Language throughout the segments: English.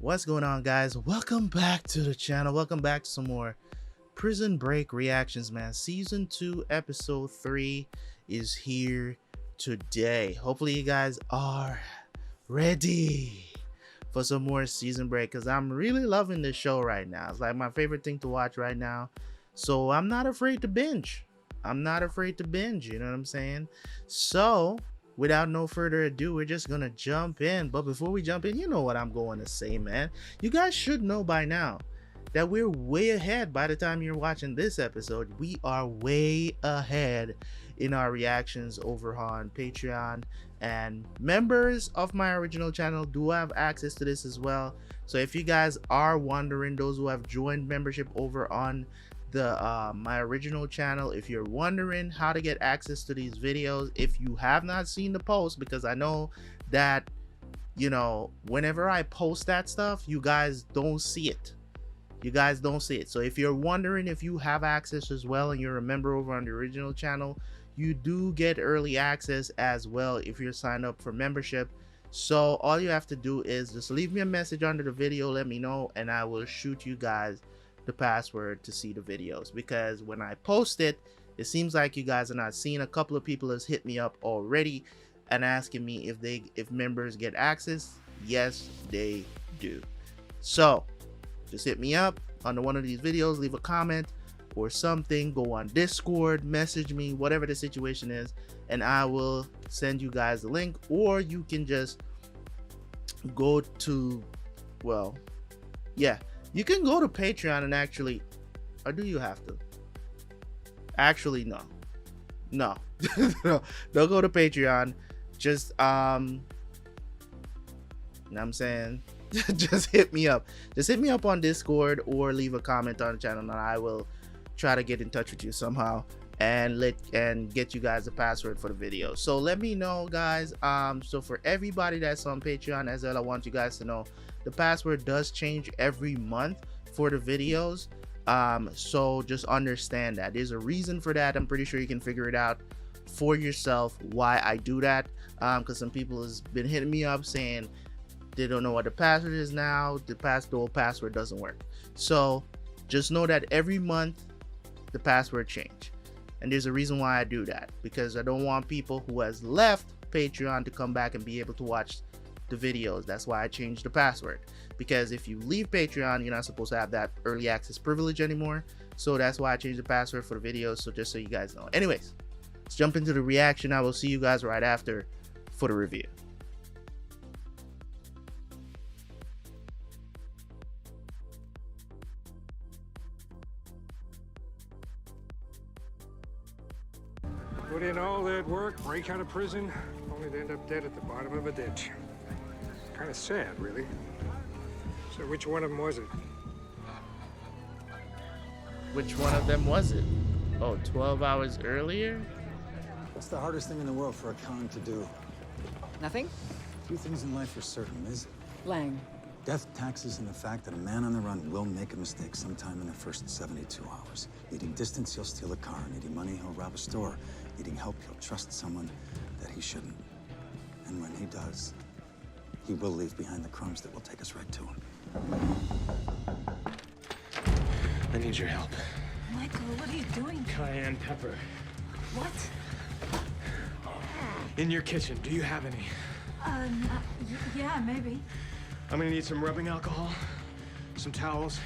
What's going on, guys? Welcome back to the channel. Welcome back to some more Prison Break reactions, man. Season 2 episode 3 is here today. Hopefully you guys are ready for some more Season Break, because I'm really loving this show right now. It's like my favorite thing to watch right now, so I'm not afraid to binge. You know what I'm saying? So without no further ado, we're just gonna jump in. But before we jump in, you know what I'm going to say, man. You guys should know by now that we're way ahead. By the time you're watching this episode, we are way ahead in our reactions over on Patreon, and members of my original channel do have access to this as well. So if you guys are wondering, those who have joined membership over on the my original channel, if you're wondering how to get access to these videos, if you have not seen the post, because I know that, you know, whenever I post that stuff, you guys don't see it. So if you're wondering if you have access as well and you're a member over on the original channel, you do get early access as well if you're signed up for membership. So all you have to do is just leave me a message under the video, let me know, and I will shoot you guys the password to see the videos. Because when I post it, it seems like you guys are not seeing. A couple of people has hit me up already and asking me if members get access. Yes, they do. So just hit me up under one of these videos, leave a comment or something, go on Discord, message me, whatever the situation is, and I will send you guys the link. Or you can just go to, well, yeah, you can go to Patreon and actually, or do you have to? Actually, no. No. No, don't go to Patreon. Just, you know what I'm saying? Just hit me up. Just hit me up on Discord or leave a comment on the channel, and I will try to get in touch with you somehow and get you guys a password for the video. So let me know, guys. So for everybody that's on Patreon as well, I want you guys to know the password does change every month for the videos. So just understand that there's a reason for that. I'm pretty sure you can figure it out for yourself why I do that, because some people has been hitting me up saying they don't know what the password is now. The old password doesn't work. So just know that every month the password change, and there's a reason why I do that, because I don't want people who has left Patreon to come back and be able to watch the videos. That's why I changed the password, because if you leave Patreon, you're not supposed to have that early access privilege anymore. So that's why I changed the password for the videos. So just so you guys know. Anyways, let's jump into the reaction. I will see you guys right after for the review. Put in all that work, break out of prison, only to end up dead at the bottom of a ditch. Kind of sad, really. So which one of them was it? Which one of them was it? Oh, 12 hours earlier? What's the hardest thing in the world for a con to do? Nothing? Few things in life are certain, Liz. Lang. Death, taxes, and the fact that a man on the run will make a mistake sometime in the first 72 hours. Needing distance, he'll steal a car. Needing money, he'll rob a store. Needing help, he'll trust someone that he shouldn't. And when he does, he will leave behind the crumbs that will take us right to him. I need your help. Michael, what are you doing? Cayenne pepper. What? In your kitchen, do you have any? Yeah, maybe. I'm gonna need some rubbing alcohol, some towels,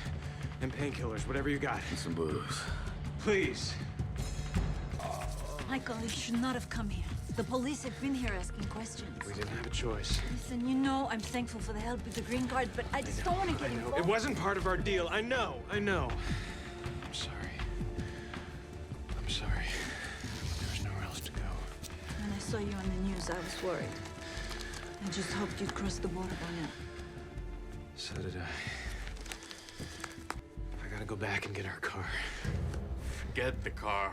and painkillers, whatever you got. And some booze. Please. Michael, you should not have come here. The police have been here asking questions. We didn't have a choice. Listen, you know I'm thankful for the help with the green card, but I just don't want to get I know. involved. It wasn't part of our deal. I know. I'm sorry. I'm sorry. There's nowhere else to go. When I saw you on the news, I was worried. I just hoped you'd cross the border by now. So did I. I gotta go back and get our car. Forget the car.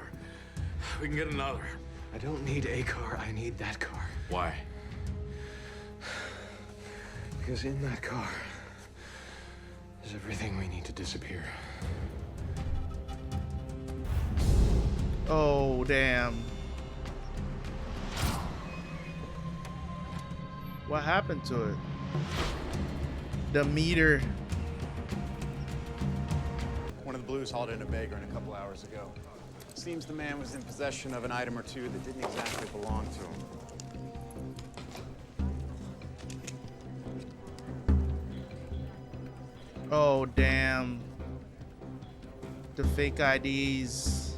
We can get another. I don't need a car. I need that car. Why? Because in that car is everything we need to disappear. Oh, damn. What happened to it? The meter. One of the Blues hauled in a vagrant a couple hours ago. Seems the man was in possession of an item or two that didn't exactly belong to him. Oh, damn. The fake IDs.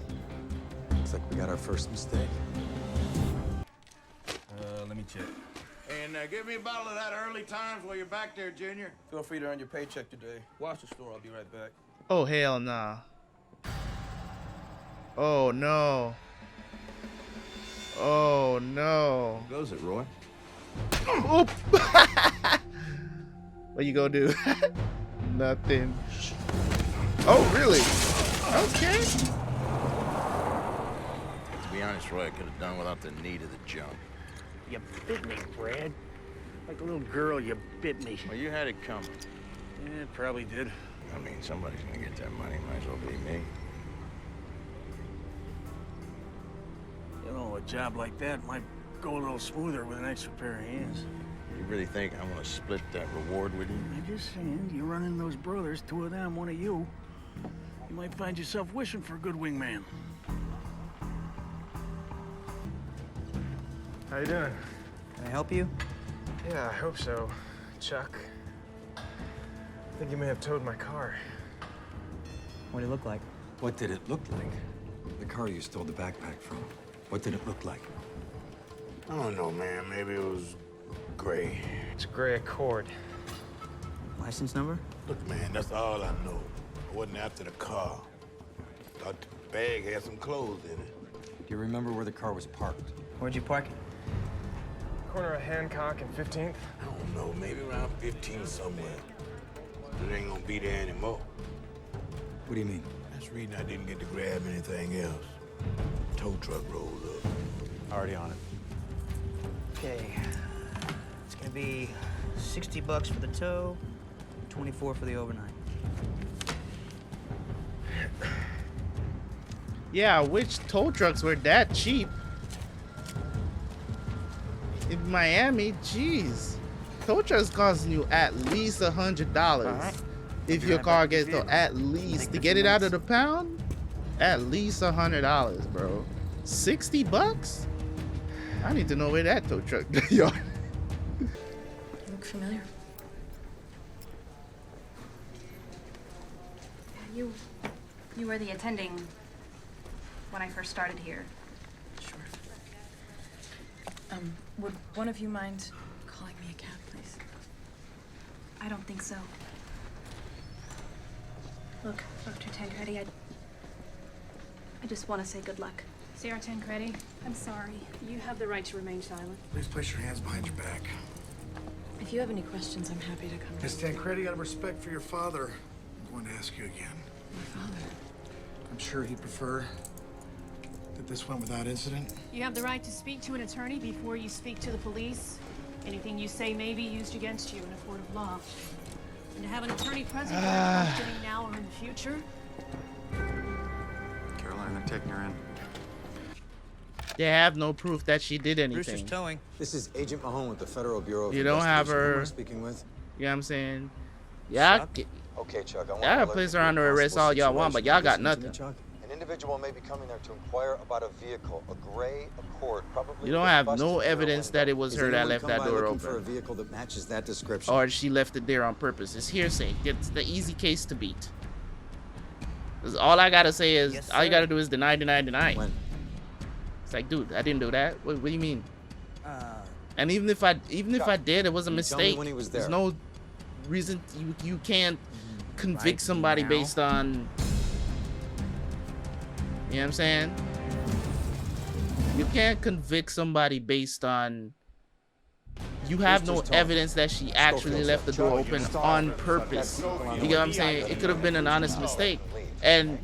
Looks like we got our first mistake. Let me check. And give me a bottle of that early times while you're back there, Junior. Feel free to earn your paycheck today. Watch the store. I'll be right back. Oh, hell nah. Oh, no. Oh, no. Goes it, Roy? Oop. What you gonna do? Nothing. Oh, really? Okay. To be honest, Roy, I could have done without the need of the jump. You bit me, Brad. Like a little girl, you bit me. Well, you had it coming. Yeah, it probably did. I mean, somebody's gonna get that money. Might as well be me. You know, a job like that might go a little smoother with an extra pair of hands. You really think I want to split that reward with you? I'm just saying, you run in those brothers, two of them, one of you. You might find yourself wishing for a good wingman. How you doing? Can I help you? Yeah, I hope so. Chuck. I think you may have towed my car. What did it look like? What did it look like? The car you stole the backpack from. What did it look like? I don't know, man. Maybe it was gray. It's a gray Accord. License number? Look, man, that's all I know. I wasn't after the car. Thought the bag had some clothes in it. Do you remember where the car was parked? Where'd you park it? Corner of Hancock and 15th. I don't know, maybe around 15 somewhere. It ain't gonna be there anymore. What do you mean? That's the reason I didn't get to grab anything else. Tow truck rolled up. Already on it. Okay. It's gonna be $60 for the tow, 24 for the overnight. Yeah, which tow trucks were that cheap? In Miami, jeez. Tow trucks costing you at least $100 Alright. if your car gets towed. At least to get it out of the pound, at least $100, bro. $60? I need to know where that tow truck yard. Look familiar. You were the attending when I first started here. Sure. Would one of you mind calling me a cab, please? I don't think so. Look, Dr. Tancredi, I just want to say good luck. Sara Tancredi, I'm sorry. You have the right to remain silent. Please place your hands behind your back. If you have any questions, I'm happy to come. Miss Tancredi, out of respect for your father, I'm going to ask you again. My father. I'm sure he'd prefer that this went without incident. You have the right to speak to an attorney before you speak to the police. Anything you say may be used against you in a court of law. And to have an attorney present sitting now or in the future. Caroline, they're taking her in. They have no proof that she did anything. Brewster's towing. This is Agent Mahone with the Federal Bureau of You don't have Investigation. Who am I her. speaking with? You know what I'm saying? Yeah, Okay, Chuck. I want y'all to gotta place her under arrest all y'all want, but y'all got Listen to me, nothing. Chuck. An individual may be coming there to inquire about a vehicle, a gray Accord, probably. You don't with a have busted no rear evidence window. that it was Is her that anyone left come that by door looking for a open, vehicle that matches that description? or she left it there on purpose. It's hearsay. It's the easy case to beat. 'Cause all I gotta say is, Yes, all you sir. gotta do is deny. When? It's like, dude, I didn't do that. What do you mean? Uh, And even if I did, it was a Can you tell me mistake. when he was There's there? no reason you can't convict Right somebody now. based on. You know what I'm saying? You can't convict somebody based on. You have no Brewster's towing. evidence that she actually left the door open on purpose. You get what I'm saying? It could have been an honest mistake, and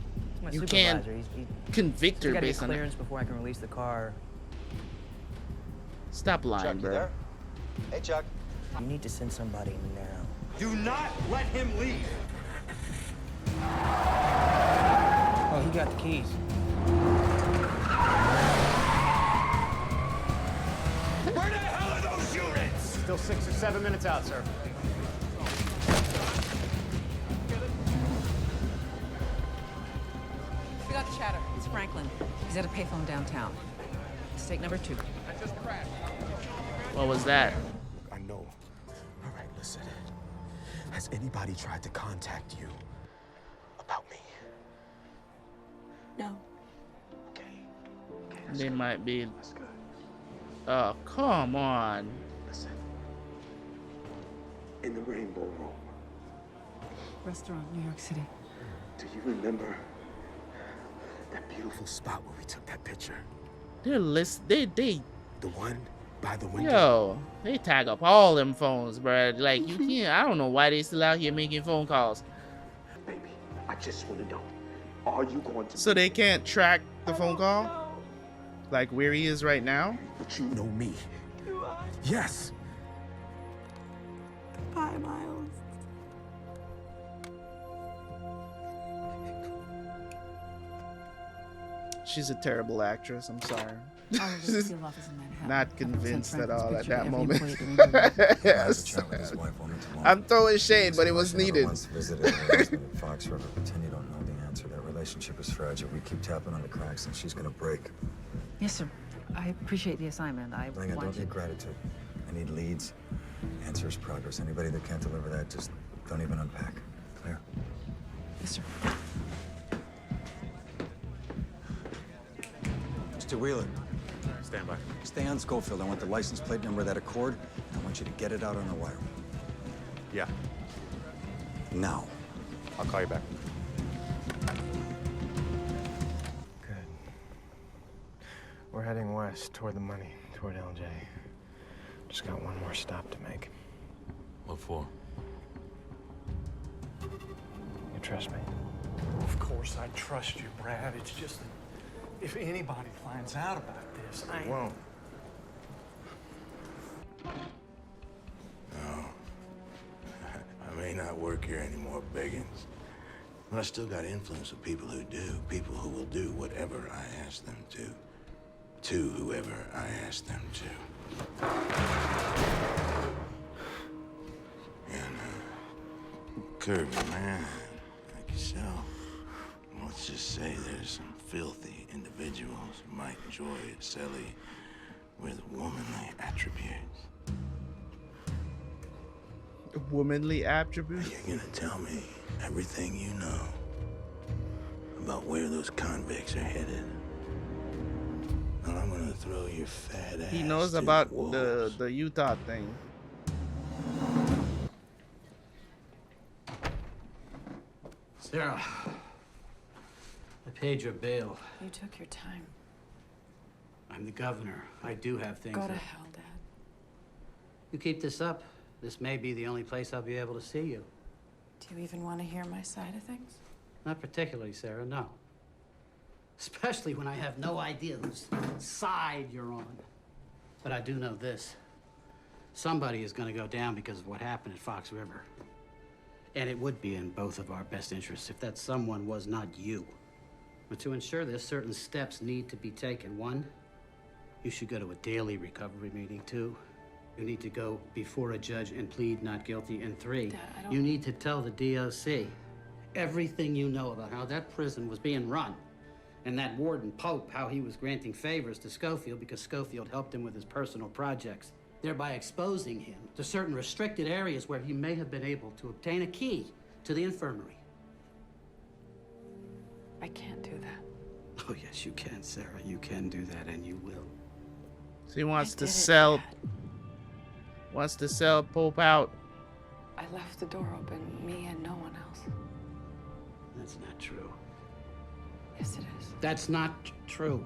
my you can't supervisor, convict You her gotta get based on that. clearance before I can release the car. Stop Chuck, lying, you bro. there? Hey, Chuck. You need to send somebody now. Do not let him leave. Oh, he got the keys. Where the hell are those units? Still 6 or 7 minutes out, sir. Franklin. He's at a payphone downtown. Mistake number 2. What was that? I know. All right, listen. Has anybody tried to contact you about me? No. They might be. Oh, come on. Listen. In the Rainbow Room. Restaurant, New York City. Do you remember that beautiful spot where we took that picture? They're they The one by the window. yo, they tag up all them phones, bruh. Like, you can't. I don't know why they still out here making phone calls. Baby, I just want to know. Are you going to... So they can't track the phone call? Like where he is right now? But you know me. Yes. Bye, Miles. She's a terrible actress. I'm sorry. Field office in Manhattan. Not convinced at all at that Every moment. employee Yes. I'm throwing shade, but it was needed. Once visited her husband at Fox River. Pretend you don't know the answer. That relationship is fragile. We keep tapping on the cracks, and she's gonna break. Yes, sir. I appreciate the assignment. I Langa, want don't you. need gratitude. I need leads, answers, progress. Anybody that can't deliver that, just don't even unpack. Clear? Yes, sir. Mr. Wheeler. Stand by. Stay on Schofield. I want the license plate number of that Accord, and I want you to get it out on the wire. Yeah, Now. I'll call you back. Good. We're heading west toward the money, toward LJ. Just got one more stop to make. What for? You trust me? Of course I trust you, Brad. It's just that if anybody finds out about this, I Won't. No. I may not work here anymore, Biggins. But I still got influence with people who do. People who will do whatever I ask them to. To whoever I ask them to. And, curvy man like yourself. Let's just say there's some filthy individuals who might enjoy it silly with womanly attributes. Womanly attributes? You're gonna tell me everything you know about where those convicts are headed. And I'm gonna throw your fat ass. He knows to about wolves. the Utah thing. Sarah, I paid your bail. You took your time. I'm the governor. I do have things. Go to that- hell, Dad. You keep this up, this may be the only place I'll be able to see you. Do you even want to hear my side of things? Not particularly, Sarah, no. Especially when I have no idea whose side you're on. But I do know this. Somebody is going to go down because of what happened at Fox River. And it would be in both of our best interests if that someone was not you. But to ensure this, certain steps need to be taken. One, you should go to a daily recovery meeting. Two, you need to go before a judge and plead not guilty. And three, Dad, I don't... you need to tell the DOC everything you know about how that prison was being run. And that warden Pope, how he was granting favors to Schofield because Schofield helped him with his personal projects, thereby exposing him to certain restricted areas where he may have been able to obtain a key to the infirmary. I can't do that. Oh, yes, you can, Sarah. You can do that, and you will. So he wants I to did it, sell. Dad. Wants to sell Pope out. I left the door open, me and no one else. That's not true. Yes, it is. That's not true.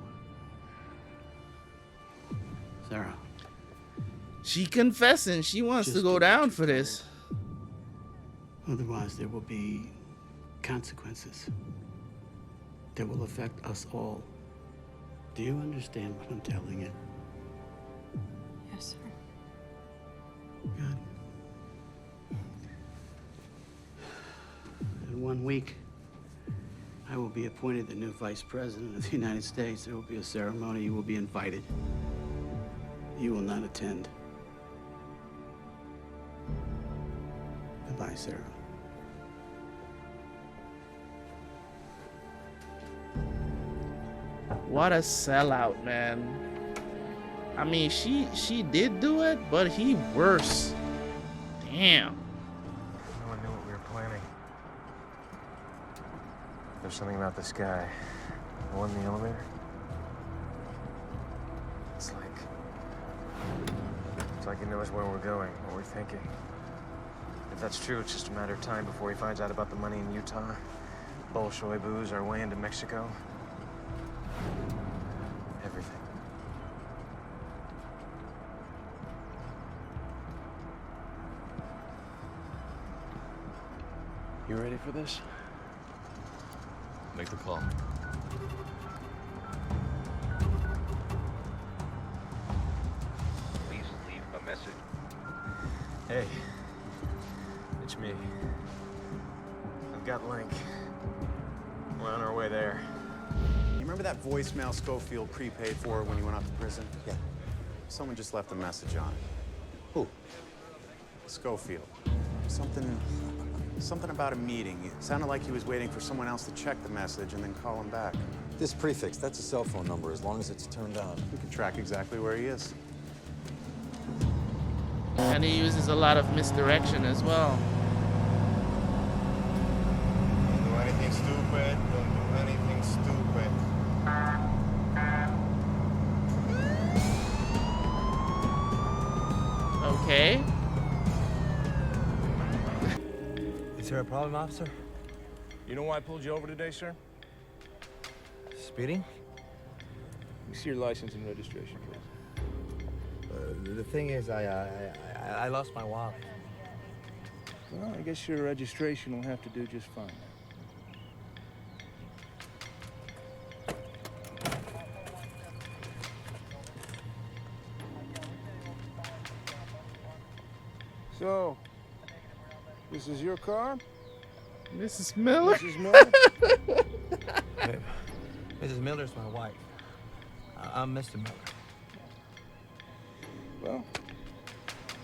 Sarah. She confessing. She wants Just to go do down what you're for this. Otherwise, there will be consequences that will affect us all. Do you understand what I'm telling you? Yes, sir. Good. In 1 week, I will be appointed the new Vice President of the United States. There will be a ceremony. You will be invited. You will not attend. Goodbye, Sarah. What a sellout, man. I mean, she did do it, but he worse. Damn. No one knew what we were planning. There's something about this guy. The one in the elevator. It's like he knows where we're going, what we're thinking. If that's true, it's just a matter of time before he finds out about the money in Utah. Bolshoi booze our way into Mexico. Everything. You ready for this? Make the call. Please leave a message. Hey, it's me. I've got Link. We're on our way there. You remember that voicemail Schofield prepaid for when you went off to prison? Yeah. Someone just left a message on it. Who? Schofield. Something about a meeting. It sounded like he was waiting for someone else to check the message and then call him back. This prefix, that's a cell phone number, as long as it's turned on. We can track exactly where he is. And he uses a lot of misdirection as well. Don't do anything stupid. Don't do anything stupid. Okay. Is there a problem, officer? You know why I pulled you over today, sir? Speeding? Let me see your license and registration, please. The thing is, I lost my wallet. Well, I guess your registration will have to do just fine. So, this is your car? Mrs. Miller? Mrs. Miller? Hey, Mrs. Miller's my wife. I'm Mr. Miller. Well,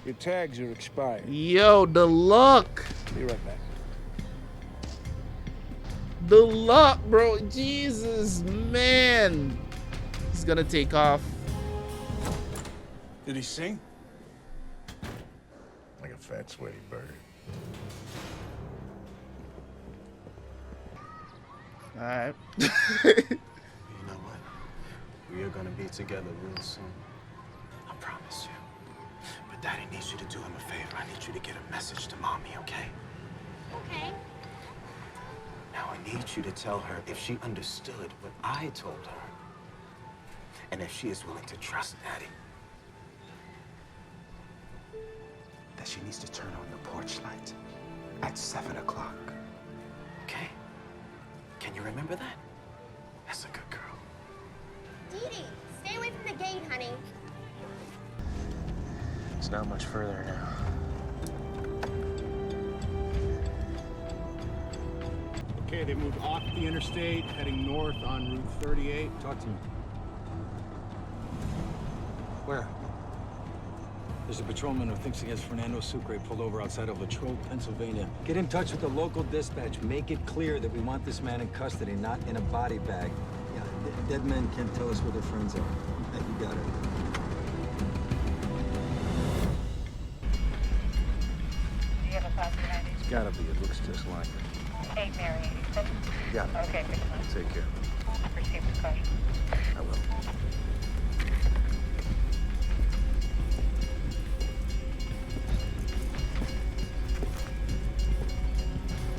your tags are expired. Yo, the luck. Be right back. The luck, bro. Jesus, man. He's gonna take off. Did he sing? Like a fat, sweaty bird. All right. You know what? We are gonna be together real soon. I promise you. But Daddy needs you to do him a favor. I need you to get a message to Mommy, okay? Okay. Now I need you to tell her if she understood what I told her. And if she is willing to trust Daddy. That she needs to turn on the porch light at 7 o'clock. Okay? Can you remember that? That's a good girl. Dee Dee, stay away from the gate, honey. It's not much further now. Okay, they moved off the interstate, heading north on Route 38. Talk to me. Where? There's a patrolman who thinks he has Fernando Sucre pulled over outside of Latrobe, Pennsylvania. Get in touch with the local dispatch. Make it clear that we want this man in custody, not in a body bag. Yeah, dead men can't tell us where their friends are. Yeah, you got it. Do you have a class behind you? It's gotta be. It looks just like it. 8 Mary 86. Got it. Okay, good enough. Take care. Proceed with caution. I will.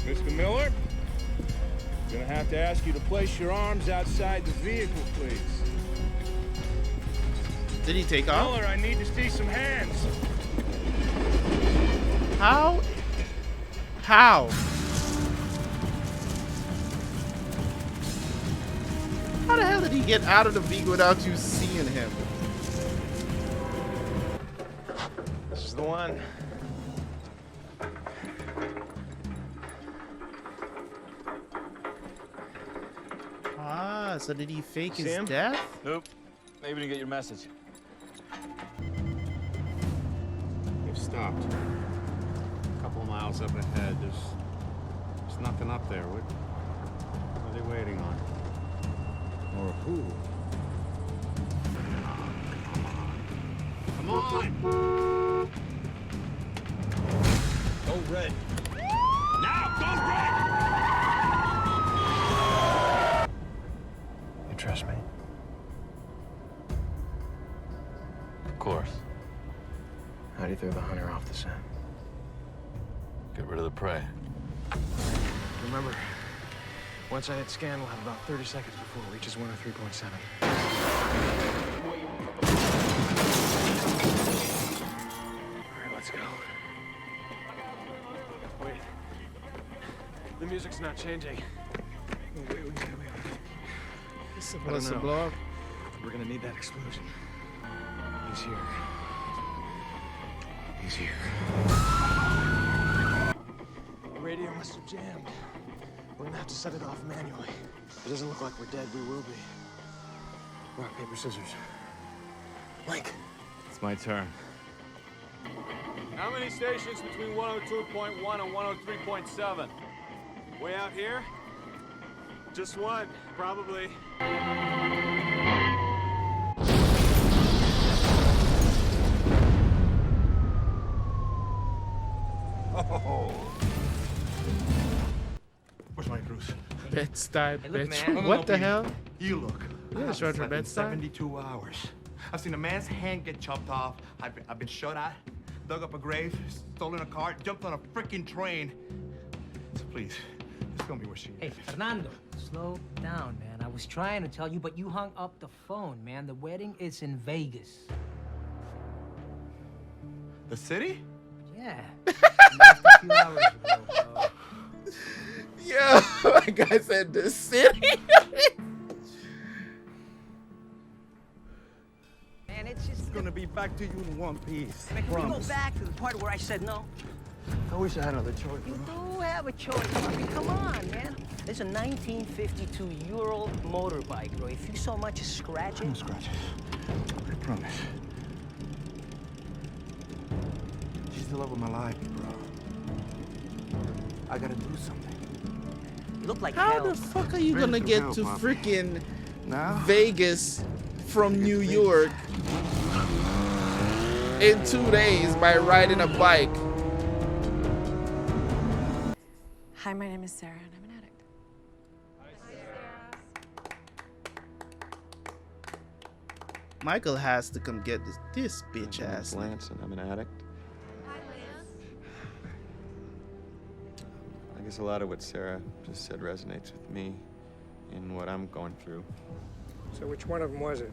Mr. Miller, I'm gonna have to ask you to place your arms outside the vehicle, please. Did he take off? Miller, I need to see some hands. How? How? How the hell did he get out of the vehicle without you seeing him? This is the one. Ah, so did he fake his Sam? death? Nope. Maybe didn't get your message. They've stopped. A couple miles up ahead. There's nothing up there. What are they waiting on? Or who? Go red. Now, go red! You trust me? Of course. How do you throw the hunter off the scent? Get rid of the prey. Remember, once I hit scan, we'll have about 30 seconds before it reaches 103.7. All right, let's go. Wait. The music's not changing. Wait. It's I supposed don't to know. blow up. We're gonna need that explosion. He's here. He's here. The radio must have jammed. We're gonna have to set it off manually. It doesn't look like we're dead. We will be. Rock, paper, scissors. Link. It's my turn. How many stations between 102.1 and 103.7? Way out here? Just one, probably. Oh. Where's Maricruz? Bed-Stuy, Hey, look, bitch. man. What the hell? You look. Yeah, I haven't short for slept in Bed-Stuy. 72 hours. I've seen a man's hand get chopped off. I've been shot at, dug up a grave, stolen a car, jumped on a freaking train. So please, just tell me where she is. Hey, Fernando, slow down, man. I was trying to tell you, but you hung up the phone, man. The wedding is in Vegas. The city? Yeah. Just a few hours ago, bro. Yo, that guy said the city. Man, it's just gonna be back to you in one piece. Man, can we go Promise. back to the part where I said no? I wish I had another choice. You do have a choice. I mean, come on, man. It's a 1952 Ural motorbike, bro. If you so much as scratch it... No scratches. I promise. She's the love of my life, bro. I gotta do something. You look like How hell. the fuck are you Been gonna through get hell, to Poppy. freaking Now? Vegas from New York in 2 days by riding a bike? Hi, my name is Sarah, and I'm an addict. Michael has to come get this bitch ass. Lance, and I'm an addict. I guess a lot of what Sara just said resonates with me in what I'm going through. So which one of them was it?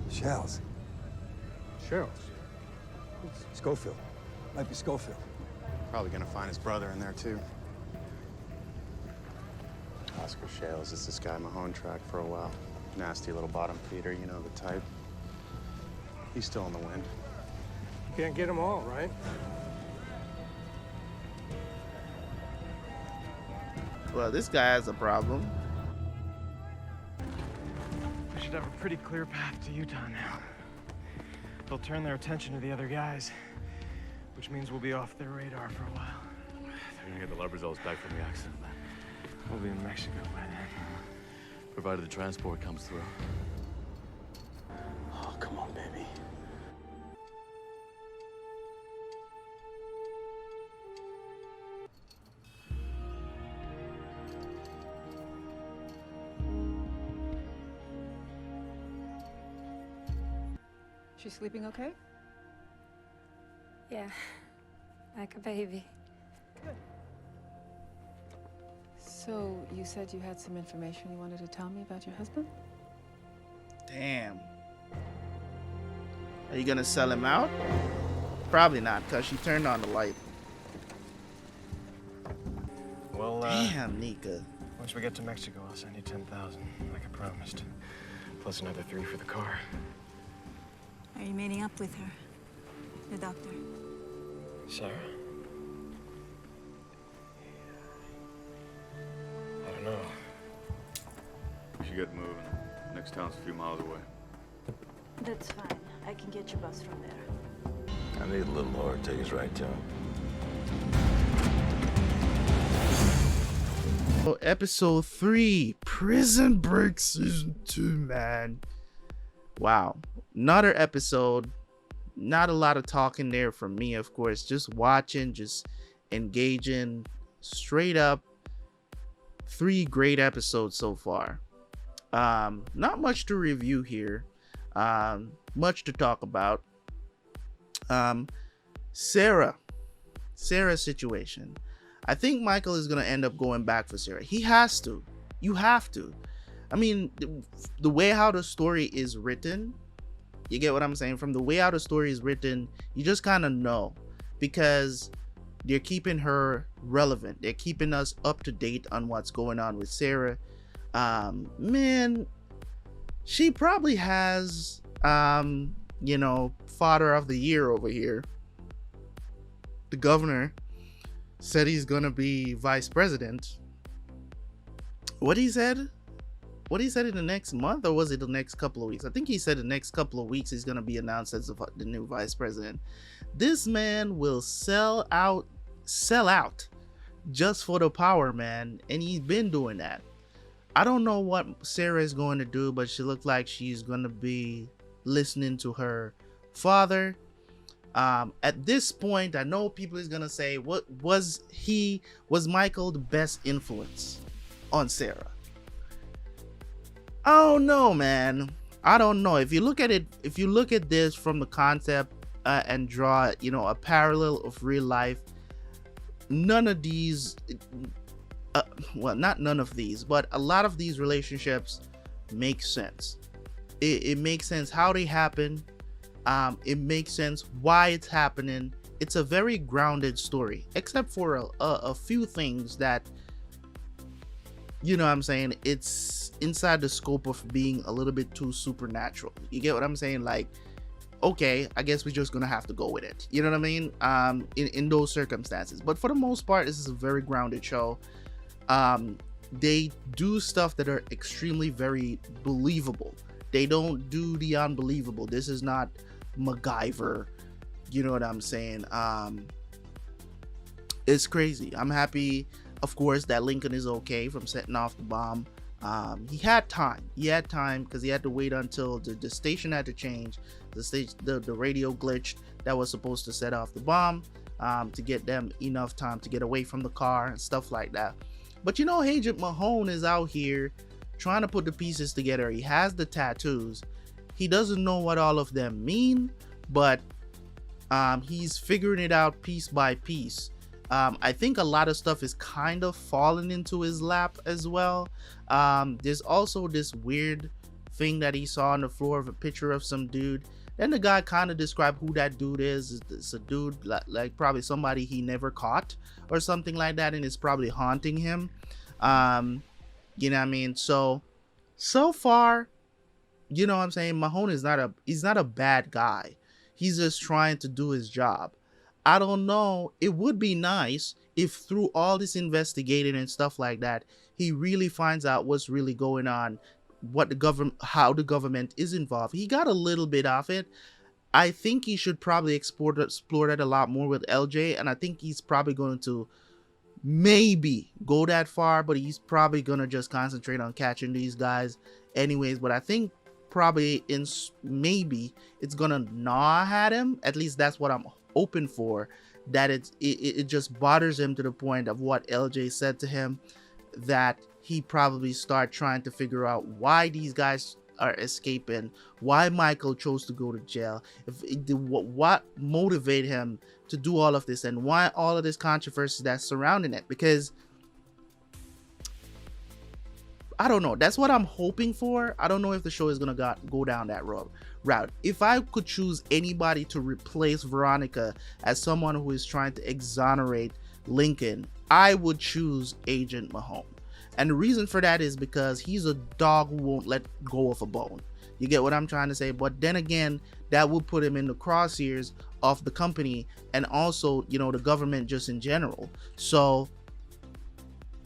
Shells. Shells? Schofield. Might be Schofield. Probably gonna find his brother in there, too. Oscar Shales is this guy Mahone tracked for a while. Nasty little bottom feeder, you know the type. He's still in the wind. You can't get them all, right? Well, this guy has a problem. We should have a pretty clear path to Utah now. They'll turn their attention to the other guys, which means we'll be off their radar for a while. They're gonna get the lab results back from the accident, man. We'll be in Mexico by then. Provided the transport comes through. Oh, come on, baby. She's sleeping okay? Yeah, like a baby. Good. So, you said you had some information you wanted to tell me about your husband? Damn. Are you gonna sell him out? Probably not, because she turned on the light. Well, Damn, Nika. once we get to Mexico, I'll send you 10,000, like I promised. Plus another 3 for the car. Are you meeting up with her? The doctor? Sara? I don't know. We should get moving. Next town's a few miles away. That's fine. I can get your bus from there. I need a little more to take us right to him. Oh, episode 3, Prison Break Season 2, man. Wow, another episode. Not a lot of talking there from me, of course. Just watching, just engaging. Straight up, 3 great episodes so far. Not much to review here. Much to talk about. Sara's situation. I think Michael is gonna end up going back for Sara. He has to. You have to. I mean, the way how the story is written, you get what I'm saying? From the way how the story is written, you just kind of know, because they're keeping her relevant. They're keeping us up to date on what's going on with Sara. Man, she probably has, you know, fodder of the year over here. The governor said he's gonna be vice president. What he said in the next month, or was it the next couple of weeks? I think he said the next couple of weeks he's gonna be announced as the new vice president. This man will sell out just for the power, man, and he's been doing that. I don't know what Sara is going to do, but she looked like she's gonna be listening to her father. At this point, I know people is gonna say, what was Michael the best influence on Sara? I don't know, man. I don't know. If you look at this from the concept and draw, you know, a parallel of real life, none of these, well, not none of these, but a lot of these relationships make sense. It makes sense how they happen. It makes sense why it's happening. It's a very grounded story, except for a few things that, you know what I'm saying, it's inside the scope of being a little bit too supernatural. You get what I'm saying? Like, okay, I guess we're just gonna have to go with it. You know what I mean? In those circumstances. But for the most part, this is a very grounded show. They do stuff that are extremely very believable. They don't do the unbelievable. This is not MacGyver. You know what I'm saying? It's crazy. I'm happy, of course, that Lincoln is okay from setting off the bomb. He had time because he had to wait until the station had to change. The radio glitched that was supposed to set off the bomb, to get them enough time to get away from the car and stuff like that. But you know, Agent Mahone is out here trying to put the pieces together. He has the tattoos. He doesn't know what all of them mean, but he's figuring it out piece by piece. I think a lot of stuff is kind of falling into his lap as well. There's also this weird thing that he saw on the floor of a picture of some dude. Then the guy kind of described who that dude is. It's a dude like probably somebody he never caught or something like that, and it's probably haunting him. You know what I mean? So far, you know what I'm saying, Mahone is not a bad guy. He's just trying to do his job. I don't know. It would be nice if through all this investigating and stuff like that, he really finds out what's really going on, what the government, how the government is involved. He got a little bit of it. I think he should probably explore that a lot more with LJ, and I think he's probably going to maybe go that far, but he's probably going to just concentrate on catching these guys anyways. But I think probably maybe it's going to gnaw at him. At least that's what I'm open for, that it just bothers him to the point of what LJ said to him, that he probably start trying to figure out why these guys are escaping, why Michael chose to go to jail, what motivated him to do all of this, and why all of this controversy that's surrounding it. Because I don't know, that's what I'm hoping for. I don't know if the show is gonna go down that route. If I could choose anybody to replace Veronica as someone who is trying to exonerate Lincoln, I would choose Agent Mahone. And the reason for that is because he's a dog who won't let go of a bone. You get what I'm trying to say? But then again, that would put him in the crosshairs of the company and also, you know, the government just in general. So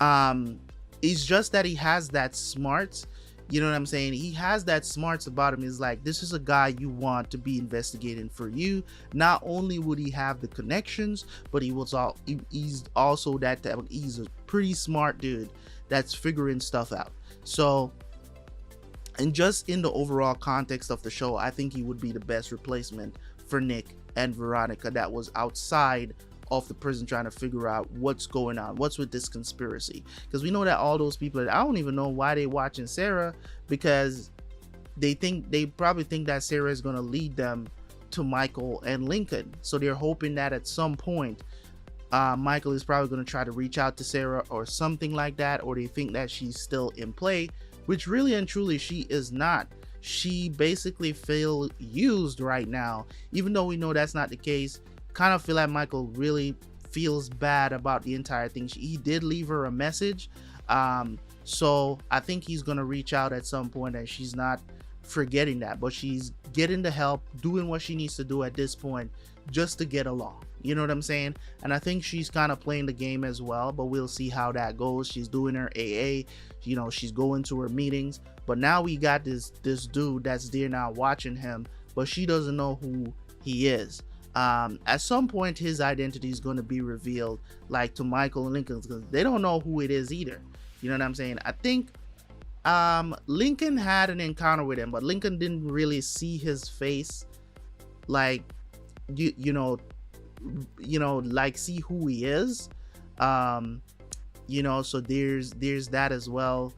it's just that he has that smarts. You know what I'm saying? He has that smarts about him. Is like, this is a guy you want to be investigating for you. Not only would he have the connections, but he's also that type of, he's a pretty smart dude that's figuring stuff out. So And just in the overall context of the show, I think he would be the best replacement for Nick and Veronica that was outside of the prison trying to figure out what's going on, what's with this conspiracy. Because we know that all those people, I don't even know why they're watching Sara, because they probably think that Sara is going to lead them to Michael and Lincoln. So they're hoping that at some point Michael is probably going to try to reach out to Sara or something like that, or they think that she's still in play, which really and truly she is not. She basically feel used right now, even though we know that's not the case. Kind of feel like Michael really feels bad about the entire thing. He did leave her a message, so I think he's gonna reach out at some point, and she's not forgetting that, but she's getting the help, doing what she needs to do at this point just to get along. You know what I'm saying? And I think she's kind of playing the game as well, but we'll see how that goes. She's doing her AA, you know, she's going to her meetings, but now we got this dude that's there now watching him, but she doesn't know who he is. At some point his identity is going to be revealed, like to Michael and Lincoln, because they don't know who it is either. You know what I'm saying? I think Lincoln had an encounter with him, but Lincoln didn't really see his face, like you know, like see who he is. You know, so there's that as well.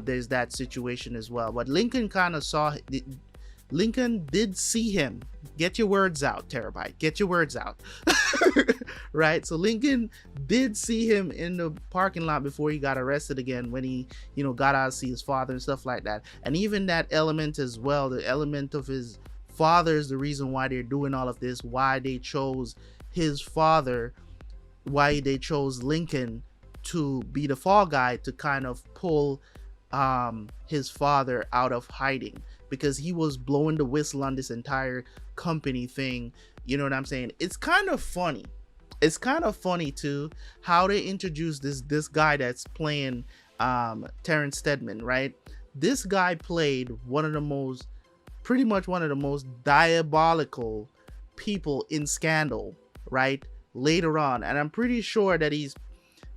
There's that situation as well, but Lincoln kind of saw, Lincoln did see him. Get your words out, Terabyt. Get your words out. Right? So Lincoln did see him in the parking lot before he got arrested again, when he, you know, got out to see his father and stuff like that. And even that element as well, the element of his father is the reason why they're doing all of this, why they chose his father, why they chose Lincoln to be the fall guy to kind of pull his father out of hiding, because he was blowing the whistle on this entire company thing. You know what I'm saying? It's kind of funny. It's kind of funny too how they introduced this guy that's playing Terrence Steadman, right? This guy played pretty much one of the most diabolical people in Scandal, right? Later on, and I'm pretty sure that he's,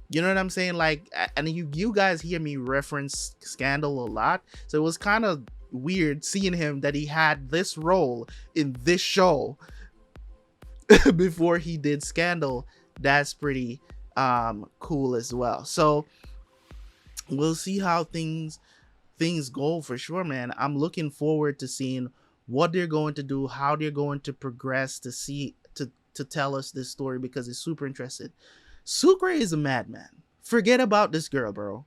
you know what I'm saying, like, and you guys hear me reference Scandal a lot, so it was kind of weird seeing him that he had this role in this show before he did Scandal. That's pretty cool as well. So we'll see how things go for sure, man. I'm looking forward to seeing what they're going to do, how they're going to progress to tell us this story, because it's super interesting. Sucre is a madman. Forget about this girl, bro.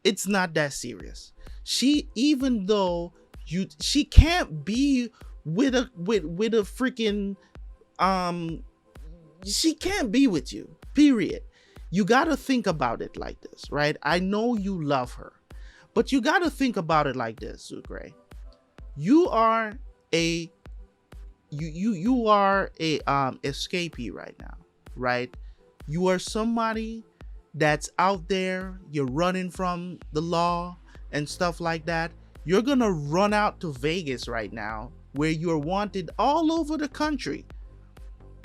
It's not that serious. She, even though she can't be with a freaking she can't be with you, period. You got to think about it like this, right? I know you love her, but you got to think about it like this, Sucre. You are a escapee right now, right? You are somebody that's out there, you're running from the law and stuff like that. You're gonna run out to Vegas right now, where you're wanted all over the country,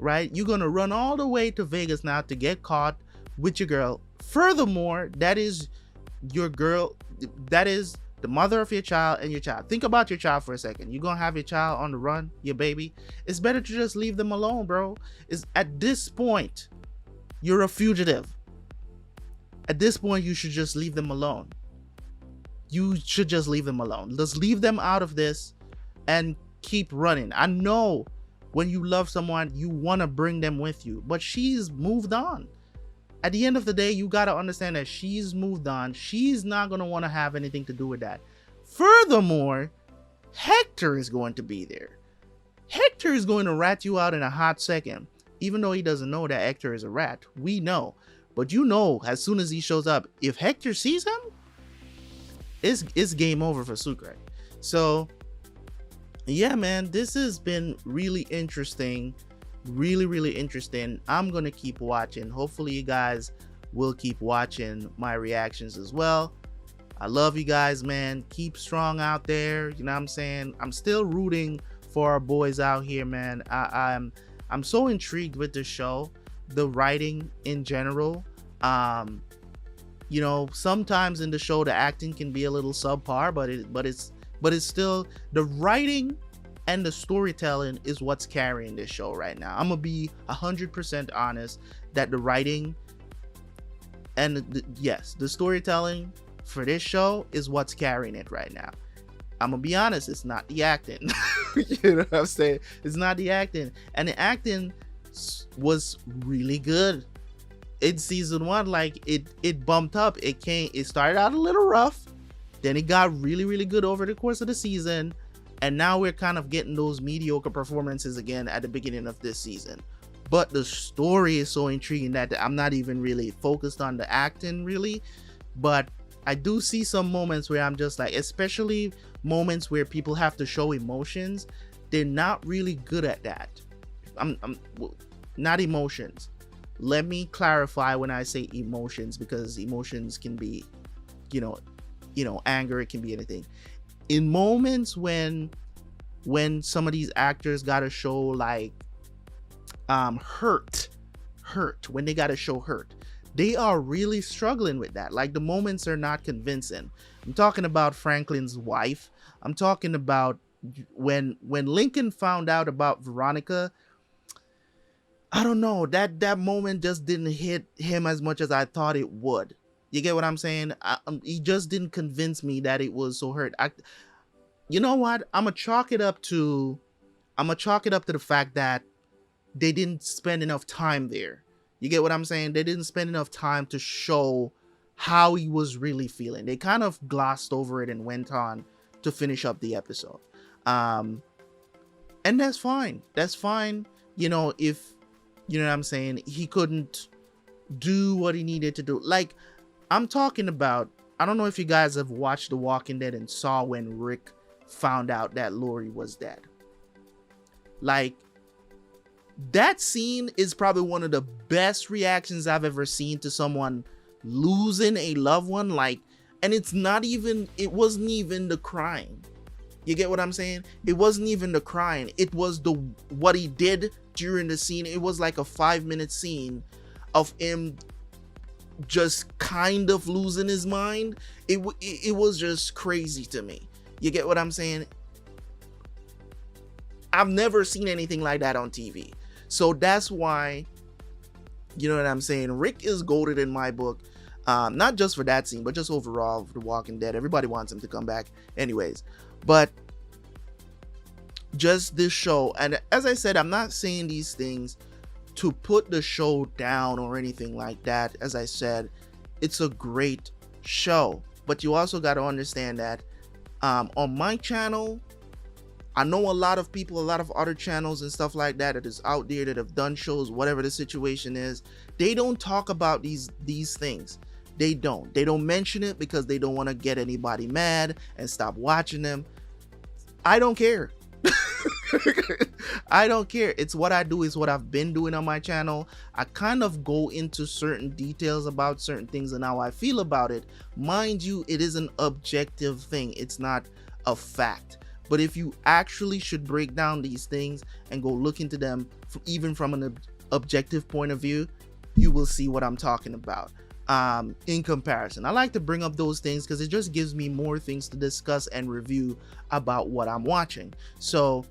right? You're gonna run all the way to Vegas now to get caught with your girl. Furthermore, that is your girl, that is the mother of your child and your child. Think about your child for a second. You're gonna have your child on the run, your baby. It's better to just leave them alone, bro. It's, at this point, you're a fugitive. At this point, you should just leave them alone. You should just leave them alone. Just leave them out of this and keep running. I know when you love someone, you want to bring them with you, but she's moved on. At the end of the day, you got to understand that she's moved on. She's not going to want to have anything to do with that. Furthermore, Hector is going to be there. Hector is going to rat you out in a hot second, even though he doesn't know that Hector is a rat. We know. But you know, as soon as he shows up, if Hector sees him, it's game over for Sucre. So, yeah, man, this has been really interesting. Really interesting. I'm gonna keep watching. Hopefully you guys will keep watching my reactions as well. I love you guys, man. Keep strong out there. You know what I'm saying? I'm still rooting for our boys out here, man. I'm so intrigued with the show, the writing in general. You know, sometimes in the show the acting can be a little subpar, but but it's still the writing and the storytelling is what's carrying this show right now. I'm gonna be 100% honest that the writing and the storytelling for this show is what's carrying it right now. I'm gonna be honest, it's not the acting. You know what I'm saying? It's not the acting, and the acting was really good in season 1. Like it bumped up. It started out a little rough, then it got really good over the course of the season, and now we're kind of getting those mediocre performances again at the beginning of this season. But the story is so intriguing that I'm not even really focused on the acting really, but I do see some moments where I'm just like, especially moments where people have to show emotions, they're not really good at that. I'm not emotions. Let me clarify when I say emotions, because emotions can be, you know, anger, it can be anything. In moments when some of these actors gotta show like hurt, when they gotta show hurt, they are really struggling with that. Like the moments are not convincing. I'm talking about Franklin's wife. I'm talking about when Lincoln found out about Veronica. I don't know, that moment just didn't hit him as much as I thought it would. You get what I'm saying? He just didn't convince me that it was so hurt. You know what? I'm gonna chalk it up to the fact that they didn't spend enough time there. You get what I'm saying? They didn't spend enough time to show how he was really feeling. They kind of glossed over it and went on to finish up the episode. And that's fine. That's fine. You know, if, you know what I'm saying, he couldn't do what he needed to do. Like, I'm talking about, I don't know if you guys have watched The Walking Dead and saw when Rick found out that Lori was dead. Like, that scene is probably one of the best reactions I've ever seen to someone losing a loved one. Like, and it wasn't even the crying. You get what I'm saying? It wasn't even the crying. It was what he did during the scene. It was like a 5-minute scene of him just kind of losing his mind. It was just crazy to me. You get what I'm saying? I've never seen anything like that on TV. So that's why, you know what I'm saying, Rick is goated in my book. Not just for that scene, but just overall for The Walking Dead. Everybody wants him to come back anyways. But just this show, and as I said, I'm not saying these things to put the show down or anything like that. As I said, it's a great show. But you also got to understand that on my channel, I know a lot of people, a lot of other channels and stuff like that is out there that have done shows, whatever the situation is, they don't talk about these things. They don't mention it because they don't want to get anybody mad and stop watching them. I don't care. I don't care. It's what I do, is what I've been doing on my channel. I kind of go into certain details about certain things and how I feel about it. Mind you, it is an objective thing. It's not a fact. But if you actually should break down these things and go look into them even from an objective point of view, you will see what I'm talking about. In comparison, I like to bring up those things because it just gives me more things to discuss and review about what I'm watching. So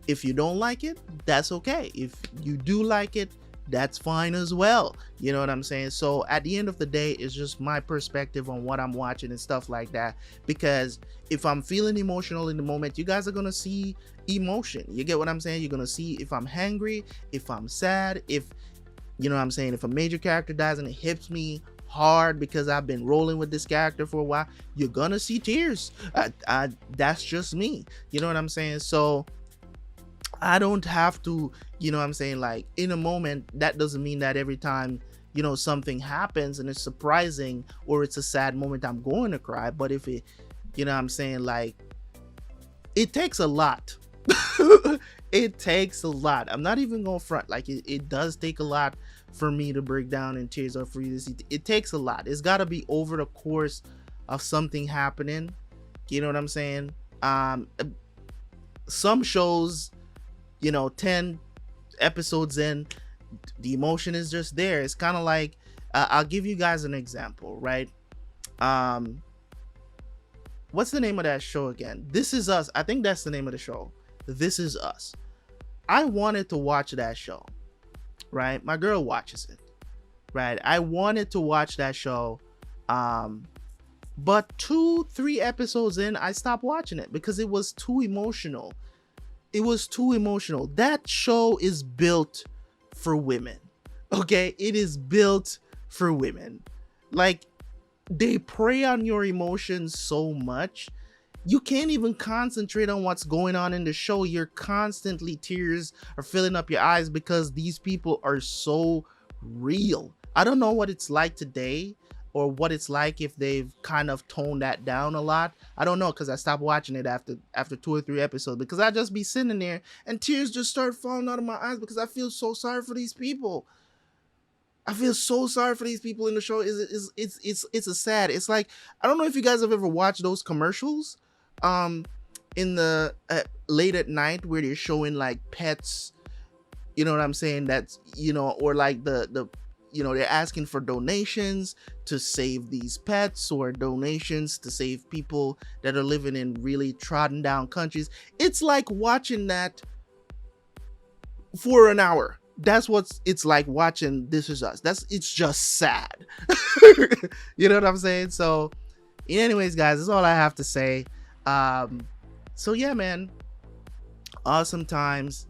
if you don't like it, that's okay. If you do like it, that's fine as well. You know what I'm saying? So at the end of the day, it's just my perspective on what I'm watching and stuff like that. Because if I'm feeling emotional in the moment, you guys are gonna see emotion. You get what I'm saying? You're gonna see if I'm hangry, if I'm sad, if, you know what I'm saying, if a major character dies and it hits me hard because I've been rolling with this character for a while, you're gonna see tears. That's just me. You know what I'm saying? So I don't have to, you know what I'm saying, like in a moment, that doesn't mean that every time, you know, something happens and it's surprising or it's a sad moment, I'm going to cry. But if it, you know what I'm saying, like, it takes a lot. It takes a lot. I'm not even gonna front. Like, it does take a lot for me to break down in tears or for you to see. It takes a lot. It's got to be over the course of something happening. You know what I'm saying? Some shows, you know, 10 episodes in, the emotion is just there. It's kind of like, I'll give you guys an example, right? what's the name of that show again? This Is Us. I think that's the name of the show. This Is Us. I wanted to watch that show, right? My girl watches it, right? I wanted to watch that show, but 2-3 episodes in, I stopped watching it because it was too emotional. It was too emotional. That show is built for women, okay? It is built for women. Like, they prey on your emotions so much, you can't even concentrate on what's going on in the show. You're constantly, tears are filling up your eyes because these people are so real. I don't know what it's like today, or what it's like if they've kind of toned that down a lot. I don't know, because I stopped watching it after 2 or 3 episodes, because I just be sitting there and tears just start falling out of my eyes because I feel so sorry for these people. I feel so sorry for these people in the show. It's a sad. It's like, I don't know if you guys have ever watched those commercials in the late at night where they're showing like pets, you know what I'm saying? That's, you know, or like the you know, they're asking for donations to save these pets, or donations to save people that are living in really trodden down countries. It's like watching that for an hour. That's what it's like watching This Is Us. It's just sad. You know what I'm saying? So anyways, guys, that's all I have to say. So yeah, man, awesome times.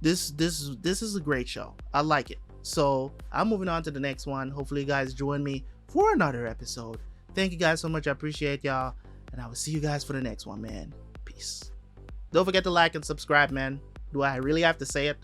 This is a great show. I like it. So I'm moving on to the next one. Hopefully you guys join me for another episode. Thank you guys so much. I appreciate y'all, and I will see you guys for the next one, man. Peace. Don't forget to like and subscribe, man. Do I really have to say it?